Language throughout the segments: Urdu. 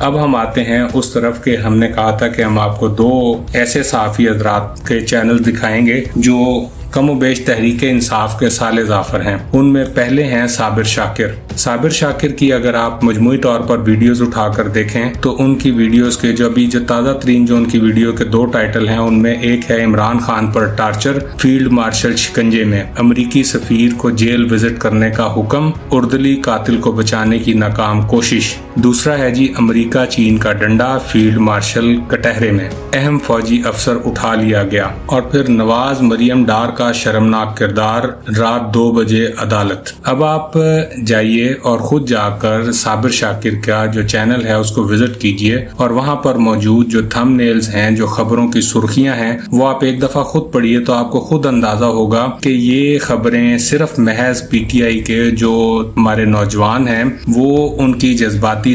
اب ہم آتے ہیں اس طرف کہ ہم نے کہا تھا کہ ہم آپ کو دو ایسے صحافی حضرات کے چینل دکھائیں گے جو کم و بیش تحریک انصاف کے سالے ظافر ہیں۔ ان میں پہلے ہیں صابر شاکر۔ صابر شاکر کی اگر آپ مجموعی طور پر ویڈیوز اٹھا کر دیکھیں تو ان کی ویڈیوز کے جو تازہ ترین جو ان کی ویڈیو کے دو ٹائٹل ہیں، ان میں ایک ہے عمران خان پر ٹارچر، فیلڈ مارشل شکنجے میں، امریکی سفیر کو جیل وزٹ کرنے کا حکم، اردلی قاتل کو بچانے کی ناکام کوشش۔ دوسرا ہے جی امریکہ چین کا ڈنڈا، فیلڈ مارشل کٹہرے میں اہم فوجی افسر اٹھا لیا گیا۔ اور پھر نواز مریم ڈار کا شرمناک کردار، رات 2 بجے عدالت۔ اب آپ جائیے اور خود جا کر صابر شاکر کا جو چینل ہے اس کو وزٹ کیجئے اور وہاں پر موجود جو تھم نیلز ہیں، جو خبروں کی سرخیاں ہیں، وہ آپ ایک دفعہ خود پڑھیے تو آپ کو خود اندازہ ہوگا کہ یہ خبریں صرف محض پی ٹی آئی کے جو ہمارے نوجوان ہیں وہ ان کی جذباتی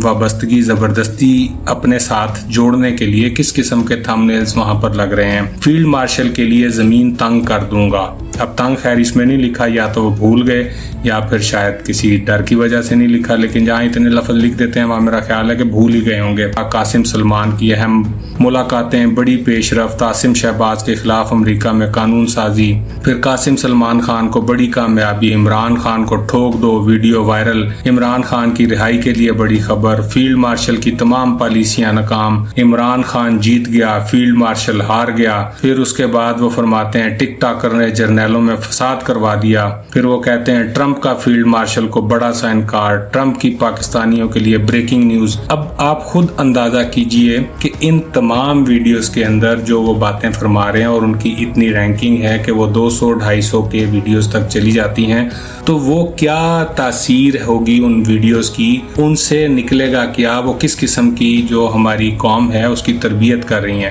وابستگی زبردستی اپنے ساتھ جوڑنے کے لیے کس قسم کے تھم نیلز وہاں پر لگ رہے ہیں۔ فیلڈ مارشل کے لیے زمین تنگ کر دوں گا۔ اب تنگ خیر اس میں نہیں لکھا، یا تو وہ بھول گئے یا پھر شاید کسی ڈر کی وجہ سے نہیں لکھا، لیکن جہاں اتنے لفظ لکھ دیتے ہیں وہاں میرا خیال ہے کہ بھول ہی گئے ہوں گے۔ قاسم سلمان کی اہم ملاقاتیں، بڑی پیش رفت، عاصم شہباز کے خلاف امریکہ میں قانون سازی، پھر قاسم سلمان خان کو بڑی کامیابی، عمران خان کو ٹھوک دو، ویڈیو وائرل، عمران خان کی رہائی کے لیے بڑی خبر، فیلڈ مارشل کی تمام پالیسیاں ناکام، عمران خان جیت گیا، فیلڈ مارشل ہار گیا۔ پھر اس کے بعد وہ فرماتے ہیں ٹک ٹاکر نے جرنیلوں میں فساد کروا دیا۔ پھر وہ کہتے ہیں ٹرمپ کا فیلڈ مارشل کو بڑا سا انکار، ٹرمپ کی پاکستانیوں کے لیے بریکنگ نیوز۔ اب آپ خود اندازہ کیجئے کہ ان تمام ویڈیوز کے اندر جو وہ باتیں فرما رہے ہیں اور ان کی اتنی رینکنگ ہے کہ وہ 200-250 کے ویڈیوز تک چلی جاتی ہیں، تو وہ کیا تاثیر ہوگی ان ویڈیوز کی، ان سے نکلے گا کیا، وہ کس قسم کی جو ہماری قوم ہے اس کی تربیت کر رہی ہیں۔